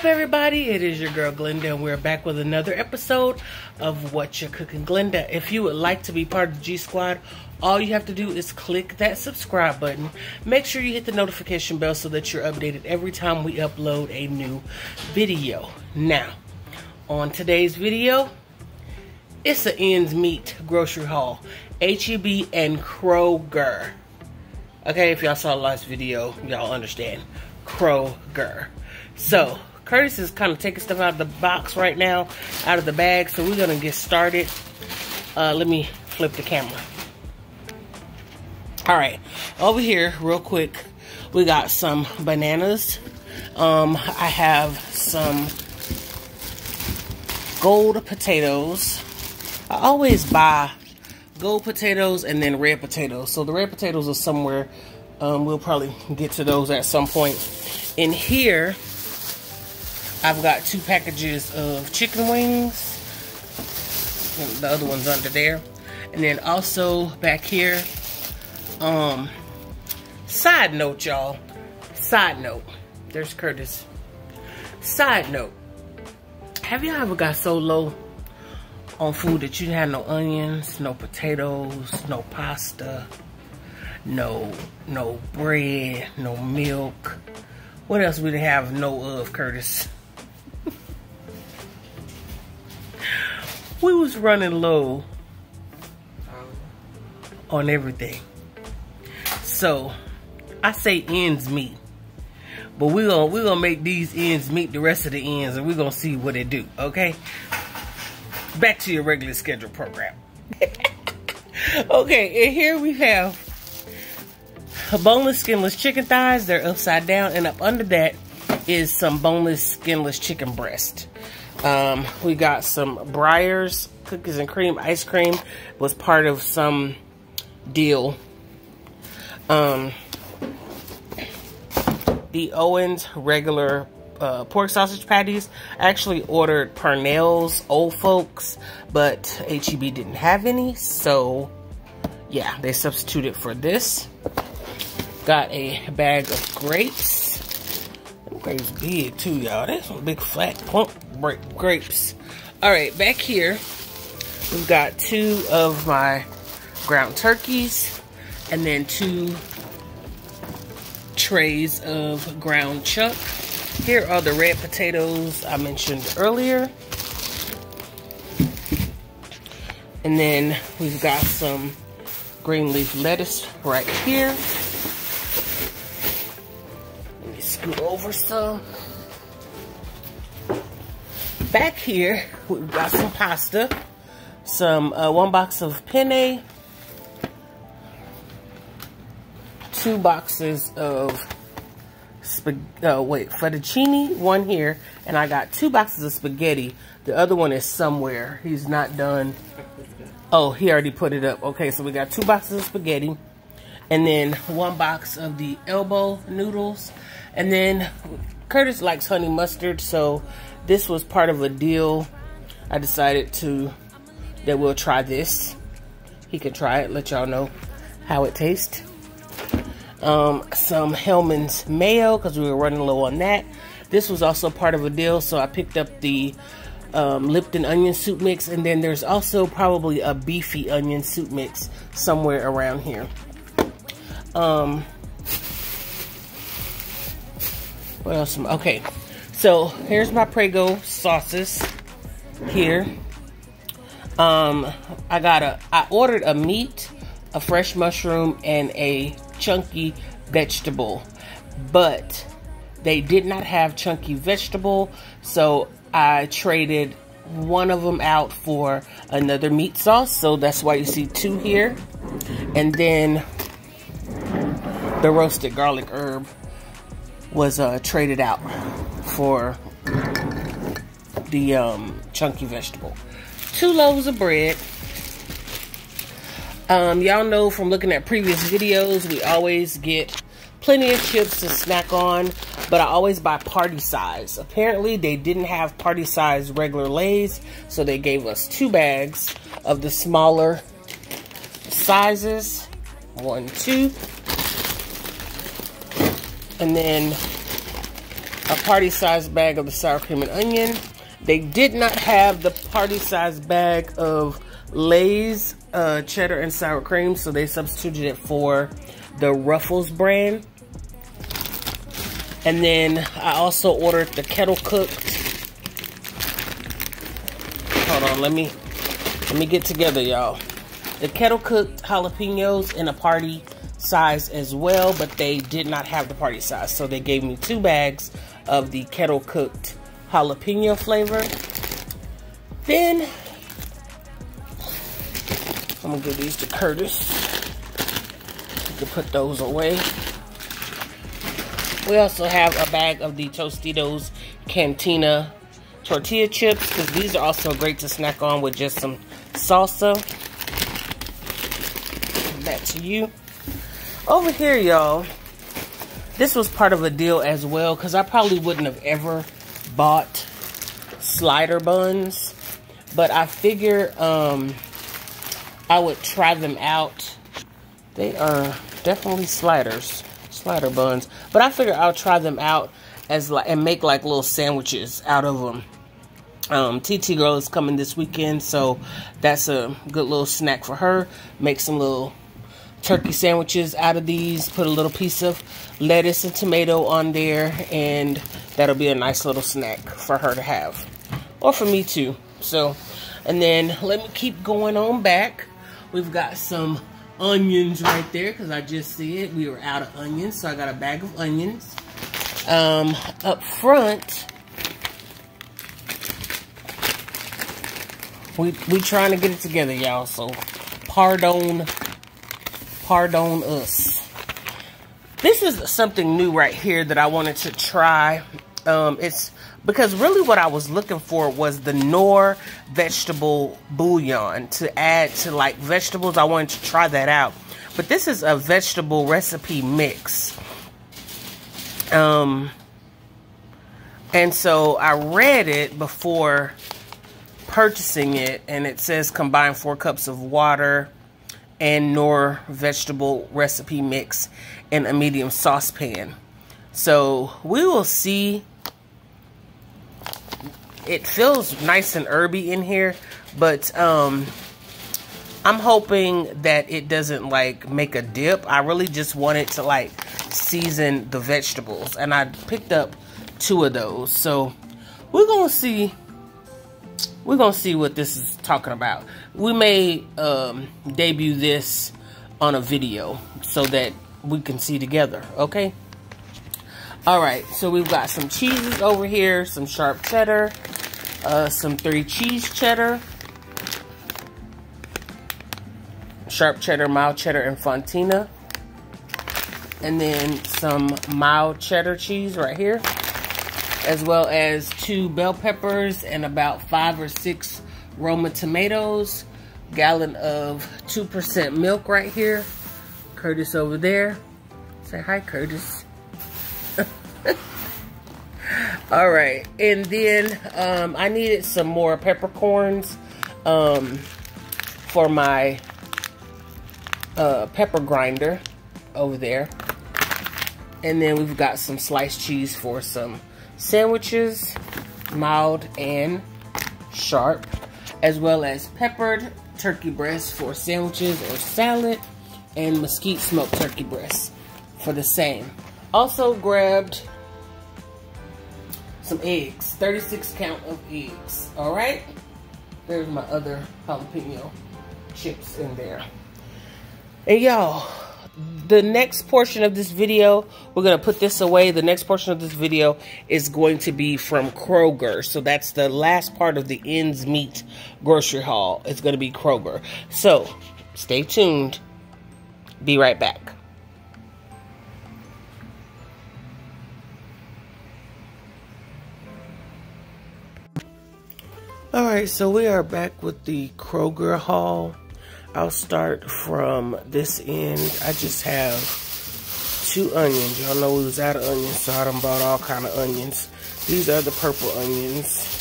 up, everybody? It is your girl Glenda, and we're back with another episode of Whatcha Cookin Glenda. If you would like to be part of the G Squad, all you have to do is click that subscribe button. Make sure you hit the notification bell so that you're updated every time we upload a new video. Now, on today's video, it's an ends meet grocery haul. HEB and Kroger. Okay, if y'all saw the last video, y'all understand. Kroger. So, Curtis is kind of taking stuff out of the box right now, out of the bag, so we're going to get started. Let me flip the camera. Alright, over here, real quick, we got some bananas. I have some gold potatoes. I always buy gold potatoes and then red potatoes. So the red potatoes are somewhere. We'll probably get to those at some point. In here, I've got 2 packages of chicken wings. And the other one's under there. And then also back here, side note, y'all. Side note. There's Curtis. Side note. Have y'all ever got so low on food that you didn't have no onions, no potatoes, no pasta, no bread, no milk? What else we didn't have no of, Curtis? We was running low on everything. So I say ends meet, but we're gonna make these ends meet the rest of the ends, and we're gonna see what it do. Okay, back to your regular schedule program. Okay, and here we have boneless, skinless chicken thighs. They're upside down, and up under that is some boneless, skinless chicken breast. We got some Breyers cookies and cream ice cream. Was part of some deal. The Owens regular pork sausage patties. I actually ordered Purnell's Old Folks, but HEB didn't have any, so yeah, they substituted for this. Got a bag of grapes. Grapes big too, y'all. That's some big fat plump grapes. Alright, back here we've got 2 of my ground turkeys, and then 2 trays of ground chuck. Here are the red potatoes I mentioned earlier. And then we've got some green leaf lettuce right here. Let me scoot over some. Back here, we've got some pasta. Some 1 box of penne. 2 boxes of fettuccine, 1 here, and I got 2 boxes of spaghetti. The other one is somewhere. He's not done. Oh, he already put it up. Okay, so we got 2 boxes of spaghetti, and then 1 box of the elbow noodles, and then Curtis likes honey mustard, so this was part of a deal. I decided that we'll try this. He can try it, let y'all know how it tastes. Some Hellman's mayo, because we were running low on that. This was also part of a deal, so I picked up the Lipton onion soup mix, and then there's also probably a beefy onion soup mix somewhere around here. What else? Okay, so here's my Prego sauces here. I ordered a meat, a fresh mushroom, and a chunky vegetable, but they did not have chunky vegetable, so I traded one of them out for another meat sauce, so that's why you see 2 here. And then the roasted garlic herb was traded out for the chunky vegetable. 2 loaves of bread. Y'all know from looking at previous videos, we always get plenty of chips to snack on, but I always buy party size. Apparently, they didn't have party size regular Lay's, so they gave us 2 bags of the smaller sizes. 1, 2. And then a party-sized bag of the sour cream and onion. They did not have the party-sized bag of Lay's cheddar and sour cream, so they substituted it for the Ruffles brand. And then I also ordered the kettle cooked. Hold on, let me get together, y'all. The kettle cooked jalapenos in a party size as well, but they did not have the party size, so they gave me 2 bags of the kettle cooked jalapeno flavor. Then I'm gonna give these to Curtis. You can put those away. We also have a bag of the Tostitos Cantina tortilla chips, because these are also great to snack on with just some salsa. Back to you. Over here, y'all, this was part of a deal as well, because I probably wouldn't have ever bought slider buns, but I figure I would try them out. They are definitely slider buns, but I figure I'll try them out as like, and make like little sandwiches out of them. TT girl is coming this weekend, so that's a good little snack for her. Make some little turkey sandwiches out of these, put a little piece of lettuce and tomato on there, and that'll be a nice little snack for her to have, or for me too. So, and then let me keep going on back. We've got some onions right there, because I just see it. We were out of onions, so I got a bag of onions. Up front, we trying to get it together, y'all, so pardon us. This is something new right here that I wanted to try. It's because really what I was looking for was the Knorr vegetable bouillon to add to like vegetables. I wanted to try that out, but this is a vegetable recipe mix. And so I read it before purchasing it, and it says combine 4 cups of water and Knorr vegetable recipe mix in a medium saucepan. So we will see. It feels nice and herby in here, but I'm hoping that it doesn't like make a dip. I really just wanted to like season the vegetables, and I picked up 2 of those. So we're gonna see. We're gonna see what this is talking about. We may debut this on a video so that we can see together, okay? Alright, so we've got some cheeses over here, some sharp cheddar, some 3 cheese cheddar, sharp cheddar, mild cheddar, and fontina, and then some mild cheddar cheese right here, as well as 2 bell peppers and about 5 or 6 Roma tomatoes, gallon of 2% milk right here. Curtis over there. Say hi, Curtis. All right, and then I needed some more peppercorns for my pepper grinder over there. And then we've got some sliced cheese for some sandwiches, mild and sharp, as well as peppered turkey breast for sandwiches or salad, and mesquite smoked turkey breast for the same. Also grabbed some eggs, 36 count of eggs. All right, there's my other jalapeno chips in there. And y'all, the next portion of this video, we're going to put this away. The next portion of this video is going to be from Kroger. So that's the last part of the ends meet grocery haul. It's going to be Kroger. So stay tuned. Be right back. All right, so we are back with the Kroger haul. I'll start from this end. I just have 2 onions. Y'all know we was out of onions, so I done bought all kind of onions. These are the purple onions.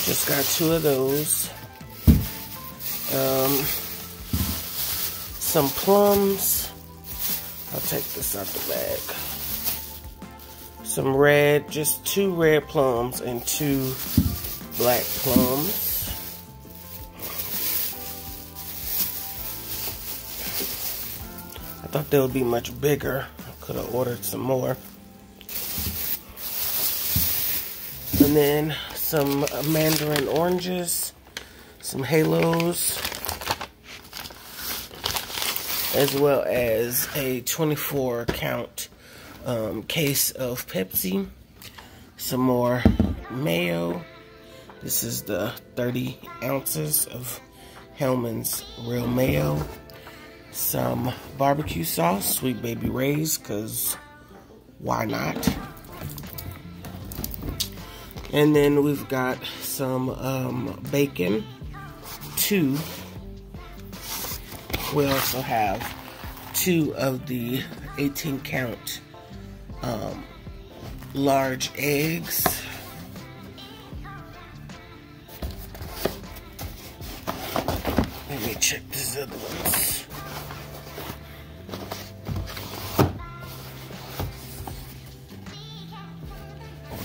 Just got 2 of those. some plums. I'll take this out the bag. Some red, just 2 red plums and 2 black plums. I thought they would be much bigger. I could have ordered some more. And then some mandarin oranges, some halos, as well as a 24 count case of Pepsi, some more mayo. This is the 30 ounces of Hellman's Real Mayo. Some barbecue sauce, Sweet Baby Ray's, because why not? And then we've got some bacon, 2. We also have 2 of the 18 count large eggs. Let me check these other ones.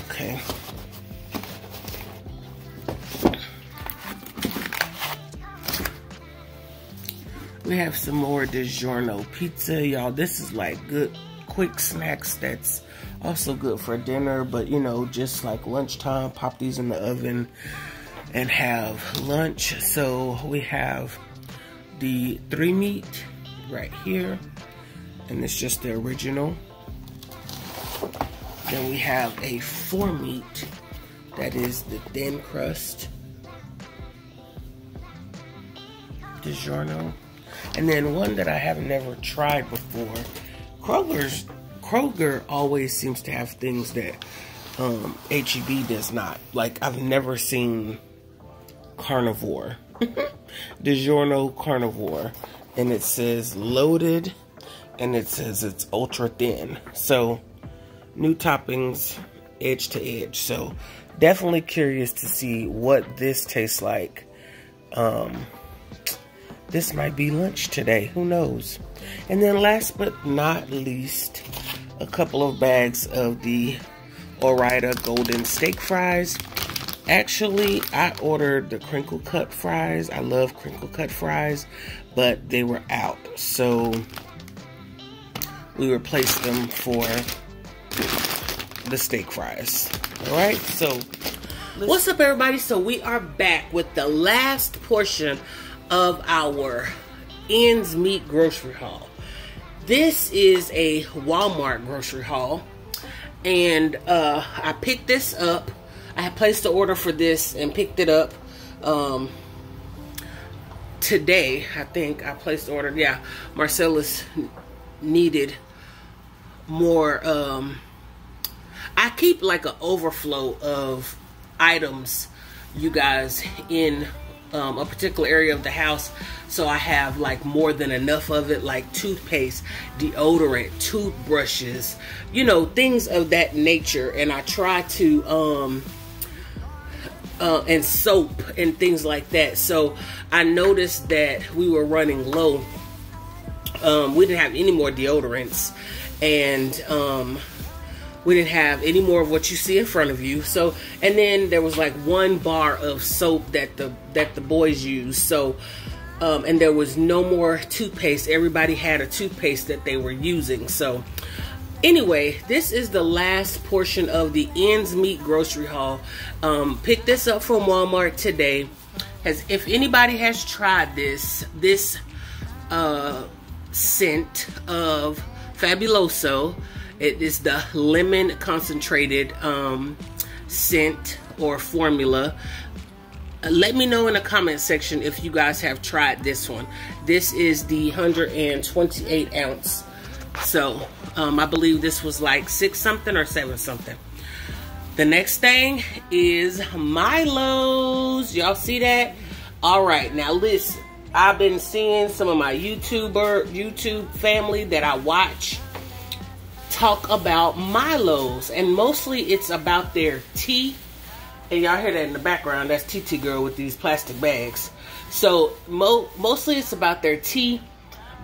Okay. We have some more DiGiorno pizza, y'all. This is like good quick snacks that's also good for dinner, but you know, just like lunchtime, pop these in the oven and have lunch. So we have the 3 meat right here, and it's just the original. Then we have a 4 meat, that is the thin crust DiGiorno. And then one that I have never tried before, Kroger always seems to have things that HEB does not. Like, I've never seen carnivore. DiGiorno carnivore. And it says loaded, and it says it's ultra thin. So, new toppings, edge to edge. So, definitely curious to see what this tastes like. This might be lunch today. Who knows? And then last but not least, a couple of bags of the Ore-Ida golden steak fries. Actually, I ordered the crinkle cut fries. I love crinkle cut fries, but they were out. So we replaced them for the steak fries. All right, so what's up, everybody? So we are back with the last portion of our ends meet grocery haul. This is a Walmart grocery haul, and I picked this up. I had placed the order for this and picked it up today. I think I placed the order. Yeah, Marcellus needed more. I keep like an overflow of items, you guys, in a particular area of the house, so I have like more than enough of it, like toothpaste, deodorant, toothbrushes, you know, things of that nature. And I try to and soap and things like that. So I noticed that we were running low. We didn't have any more deodorants, and we didn't have any more of what you see in front of you. So, and then there was like 1 bar of soap that the boys use. So, and there was no more toothpaste. Everybody had a toothpaste that they were using. So, anyway, this is the last portion of the ends meet grocery haul. Picked this up from Walmart today. If anybody has tried this scent of Fabuloso, it is the lemon concentrated scent or formula. Let me know in the comment section if you guys have tried this one. This is the 128 ounce. So I believe this was like 6 something or 7 something. The next thing is Milo's. Y'all see that? All right, now listen. I've been seeing some of my YouTube family that I watch talk about Milo's, and mostly it's about their tea. And y'all hear that in the background. That's TT girl with these plastic bags. So mostly it's about their tea,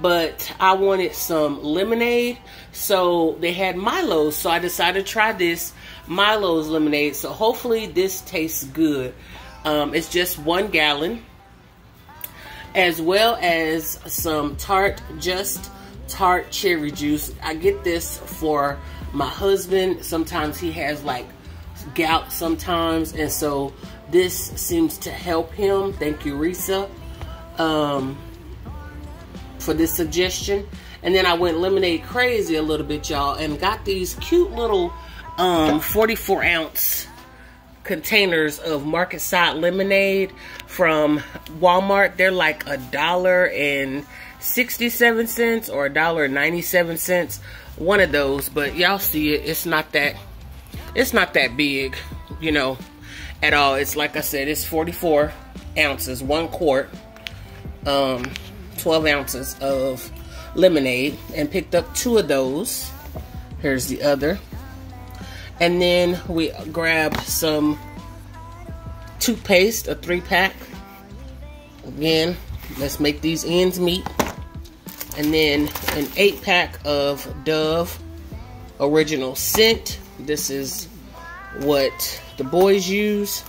but I wanted some lemonade. So they had Milo's, so I decided to try this Milo's lemonade. So hopefully this tastes good. It's just 1 gallon, as well as some tart cherry juice. I get this for my husband. Sometimes he has like gout sometimes, and so this seems to help him. Thank you, Risa, for this suggestion. And then I went lemonade crazy a little bit, y'all, and got these cute little 44 ounce containers of market side lemonade from Walmart. They're like $1.67 or $1.97, one of those. But y'all see it, it's not that big, you know, at all. It's like I said, it's 44 ounces, 1 quart, 12 ounces of lemonade, and picked up 2 of those. Here's the other. And then we grabbed some toothpaste, a 3-pack. Again, let's make these ends meet. And then an 8-pack of Dove Original Scent. This is what the boys use.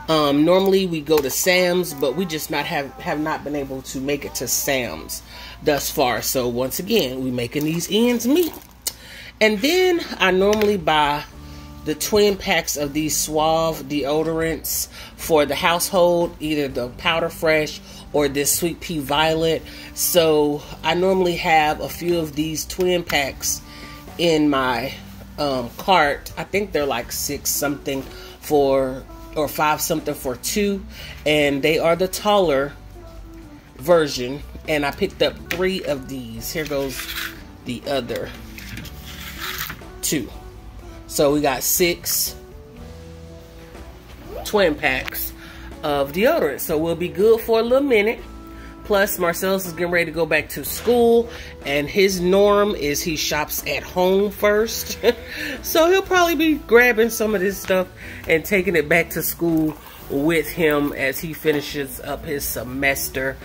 Normally we go to Sam's, but we just have not been able to make it to Sam's thus far. So once again, we're making these ends meet. And then I normally buy the twin packs of these Suave deodorants for the household, either the Powder Fresh or this Sweet Pea Violet. So I normally have a few of these twin packs in my cart. I think they're like 6 something for, or 5 something for 2, and they are the taller version. And I picked up 3 of these. Here goes the other 2. So we got 6 twin packs of deodorant. So we'll be good for a little minute. Plus, Marcellus is getting ready to go back to school, and his norm is he shops at home first. So he'll probably be grabbing some of this stuff and taking it back to school with him as he finishes up his semester,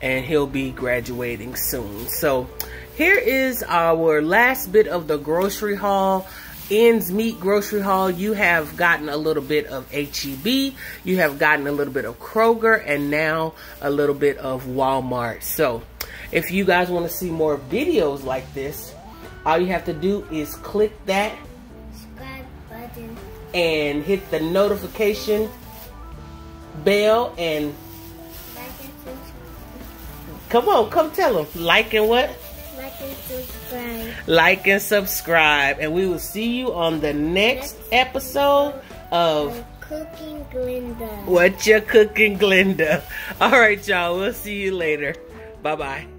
and he'll be graduating soon. So here is our last bit of the grocery haul. Ends meet grocery haul. You have gotten a little bit of HEB, you have gotten a little bit of Kroger, and now a little bit of Walmart. So if you guys want to see more videos like this, all you have to do is click that subscribe button and hit the notification bell, and like and subscribe. Come on, come tell them. Like and what? Like and subscribe. Like and subscribe. And we will see you on the next episode of Cooking Glenda. Whatcha Cookin Glenda. All right, y'all. We'll see you later. Bye-bye.